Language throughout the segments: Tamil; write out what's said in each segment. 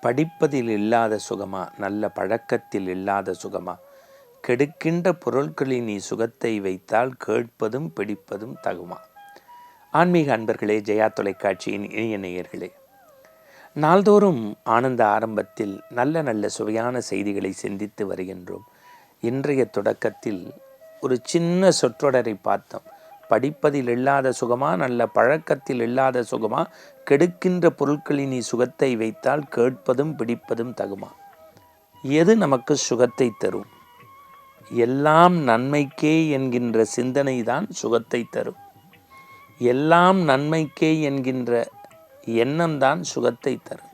படிப்பதில் இல்லாத சுகமா, நல்ல பழக்கத்தில் இல்லாத சுகமா, கெடுக்கின்ற பொருட்களில் நீ சுகத்தை வைத்தால் கேட்பதும் பிடிப்பதும் தகுமா? ஆன்மீக அன்பர்களே, ஜெயா தொலைக்காட்சியின் இனிய நேயர்களே, நாள்தோறும் ஆனந்த ஆரம்பத்தில் நல்ல நல்ல சுவையான செய்திகளை சிந்தித்து வருகின்றோம். இன்றைய தொடக்கத்தில் ஒரு சின்ன சொற்றொடரை பார்த்தோம். படிப்பதில் இல்லாத சுகமா, நல்ல பழக்கத்தில் இல்லாத சுகமா, கெடுக்கின்ற பொருட்களில் நீ சுகத்தை வைத்தால் கேட்பதும் பிடிப்பதும் தகுமா? எது நமக்கு சுகத்தை தரும்? எல்லாம் நன்மைக்கே என்கின்ற சிந்தனை தான் சுகத்தை தரும். எல்லாம் நன்மைக்கே என்கின்ற எண்ணம் தான் சுகத்தை தரும்.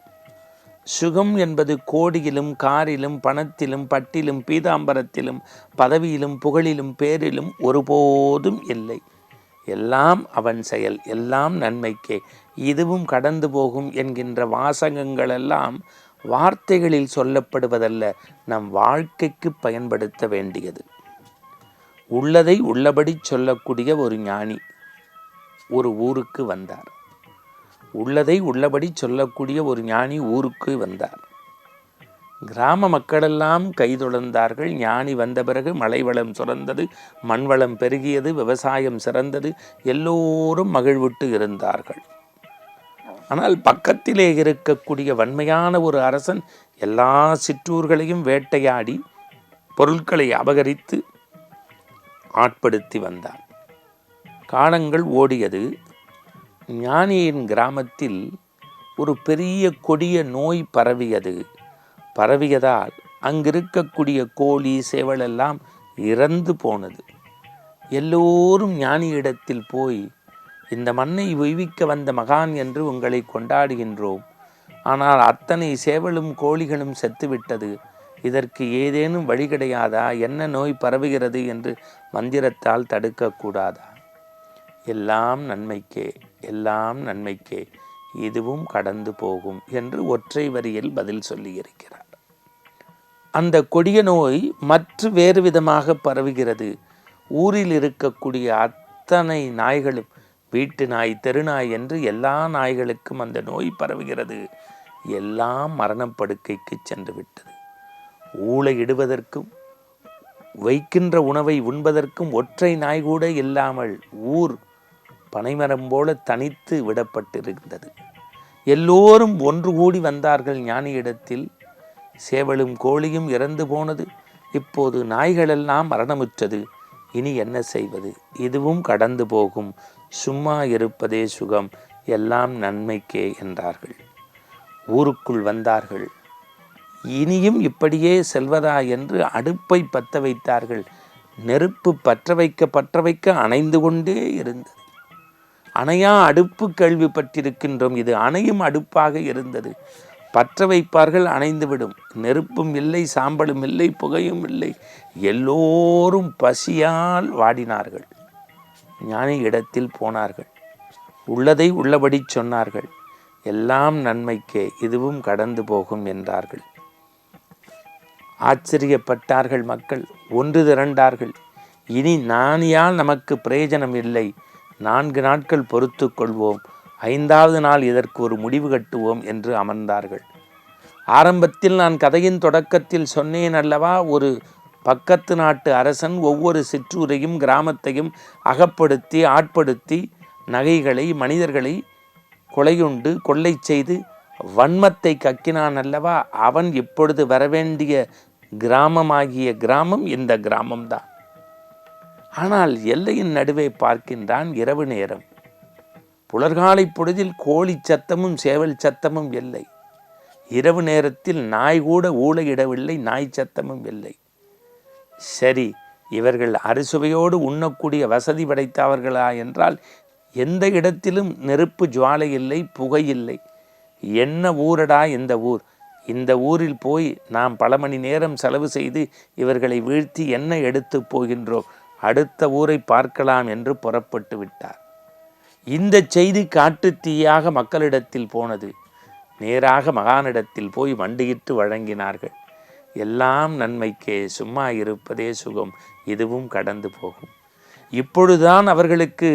சுகம் என்பது கோடியிலும் காரிலும் பணத்திலும் பட்டிலும் பீதாம்பரத்திலும் பதவியிலும் புகழிலும் பேரிலும் ஒருபோதும் இல்லை. எல்லாம் அவன் செயல், எல்லாம் நன்மைக்கே, இதுவும் கடந்து போகும் என்கின்ற வாசகங்களெல்லாம் வார்த்தைகளில் சொல்லப்படுவதல்ல, நம் வாழ்க்கைக்கு பயன்படுத்த வேண்டியது. உள்ளதை உள்ளபடி சொல்லக்கூடிய ஒரு ஞானி ஒரு ஊருக்கு வந்தார். உள்ளதை உள்ளபடி சொல்லக்கூடிய ஒரு ஞானி ஊருக்கு வந்தார். கிராம மக்களெல்லாம் கைதொழந்தார்கள். ஞானி வந்த பிறகு மழை வளம் சுரந்தது, மண்வளம் பெருகியது, விவசாயம் சிறந்தது, எல்லோரும் மகிழ்வுட்டு இருந்தார்கள். ஆனால் பக்கத்திலே இருக்கக்கூடிய வன்மையான ஒரு அரசன் எல்லா சிற்றூர்களையும் வேட்டையாடி பொருட்களை அபகரித்து ஆட்படுத்தி வந்தான். காலங்கள் ஓடியது. ஞானியின் கிராமத்தில் ஒரு பெரிய கொடிய நோய் பரவியதால் அங்கிருக்கக்கூடிய கோழி சேவலெல்லாம் இறந்து போனது. எல்லோரும் ஞானியிடத்தில் போய், இந்த மண்ணை உய்விக்க வந்த மகான் என்று உங்களை கொண்டாடுகின்றோம். ஆனால் அத்தனை சேவலும் கோழிகளும் செத்துவிட்டது. இதற்கு ஏதேனும் வழி கிடையாதா? என்ன நோய் பரவுகிறது என்று மந்திரத்தால் தடுக்கக்கூடாதா? எல்லாம் நன்மைக்கே, எல்லாம் நன்மைக்கே, இதுவும் கடந்து போகும் என்று ஒற்றை வரியில் பதில் சொல்லியிருக்கிறார். அந்த கொடிய நோய் வேறு விதமாக பரவுகிறது. ஊரில் இருக்கக்கூடிய அத்தனை நாய்களும், வீட்டு நாய் தெருநாய் என்று எல்லா நாய்களுக்கும் அந்த நோய் பரவுகிறது. எல்லாம் மரணப்படுக்கைக்கு சென்று விட்டது. ஊளையிடுவதற்கும் வைக்கின்ற உணவை உண்பதற்கும் ஒற்றை நாய் கூட இல்லாமல் ஊர் பனைமரம் போல தனித்து விடப்பட்டிருந்தது. எல்லோரும் ஒன்று கூடி வந்தார்கள் ஞானியிடத்தில். சேவலும் கோழியும் இறந்து போனது. இப்போது நாய்களெல்லாம் மரணமுற்றது. இனி என்ன செய்வது? இதுவும் கடந்து போகும். சும்மா இருப்பதே சுகம், எல்லாம் நன்மைக்கே என்றார்கள். ஊருக்குள் வந்தார்கள். இனியும் இப்படியே செல்வதா என்று அடுப்பை பற்ற வைத்தார்கள். நெருப்பு பற்ற வைக்க அணைந்து கொண்டே இருந்தது. அணையா அடுப்பு கேள்விப்பட்டிருக்கின்றோம். இது அணையும் அடுப்பாக இருந்தது. பற்ற வைப்பார்கள், அணைந்துவிடும். நெருப்பும் இல்லை, சாம்பலும் இல்லை, புகையும் இல்லை. எல்லோரும் பசியால் வாடினார்கள். ஞானி இடத்தில் போனார்கள். உள்ளதை உள்ளபடி சொன்னார்கள். எல்லாம் நன்மைக்கே, இதுவும் கடந்து போகும் என்றார்கள். ஆச்சரியப்பட்டார்கள் மக்கள். ஒன்று திரண்டார்கள். இனி ஞானியால் நமக்கு பிரயோஜனம் இல்லை. 4 நாட்கள் பொறுத்து கொள்வோம். 5வது நாள் இதற்கு ஒரு முடிவு கட்டுவோம் என்று அமர்ந்தார்கள். ஆரம்பத்தில் நான் கதையின் தொடக்கத்தில் சொன்னேன் அல்லவா, ஒரு பக்கத்து நாட்டு அரசன் ஒவ்வொரு சிற்றூரையும் கிராமத்தையும் அகப்படுத்தி ஆட்படுத்தி நகைகளை மனிதர்களை கொலையுண்டு கொள்ளை செய்து வன்மத்தை கக்கினான் அல்லவா. அவன் இப்பொழுது வரவேண்டிய கிராமமாகிய கிராமம் இந்த கிராமம்தான். ஆனால் எல்லையின் நடுவே பார்க்கின்றான். இரவு நேரம். புலர்காலை பொழுதில் கோழி சத்தமும் சேவல் சத்தமும் இல்லை. இரவு நேரத்தில் நாய் கூட ஊளையிடவில்லை, நாய் சத்தமும் இல்லை. சரி, இவர்கள் அறுசுவையோடு உண்ணக்கூடிய வசதி படைத்தவர்களா என்றால் எந்த இடத்திலும் நெருப்பு ஜுவாலை இல்லை, புகை இல்லை. என்ன ஊரடா இந்த ஊர்? இந்த ஊரில் போய் நாம் பல மணி நேரம் செலவு செய்து இவர்களை வீழ்த்தி என்ன எடுத்து போகின்றோம்? அடுத்த ஊரை பார்க்கலாம் என்று புறப்பட்டு விட்டார். இந்த செய்தி காட்டு தீயாக மக்களிடத்தில் போனது. நேராக மகானிடத்தில் போய் மண்டியிட்டு வழங்கினார்கள். எல்லாம் நன்மைக்கே, சும்மா இருப்பதே சுகம், இதுவும் கடந்து போகும். இப்பொழுதுதான் அவர்களுக்கு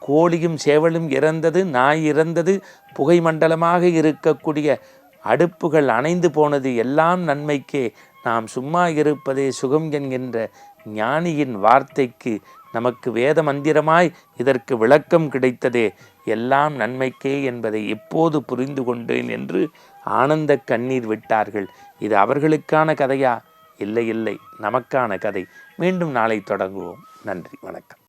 கோழியும் சேவலும் இறந்தது, நாய் இறந்தது, புகை மண்டலமாக இருக்கக்கூடிய அடுப்புகள் அணைந்து போனது எல்லாம் நன்மைக்கே, நாம் சும்மா இருப்பதே சுகம் என்கின்ற ஞானியின் வார்த்தைக்கு நமக்கு வேத மந்திரமாய் இதற்கு விளக்கம் கிடைத்ததே, எல்லாம் நன்மைக்கே என்பதை எப்போது புரிந்து கொண்டேன் என்று ஆனந்த கண்ணீர் விட்டார்கள். இது அவர்களுக்கான கதையா? இல்லை இல்லை, நமக்கான கதை. மீண்டும் நாளை தொடங்குவோம். நன்றி, வணக்கம்.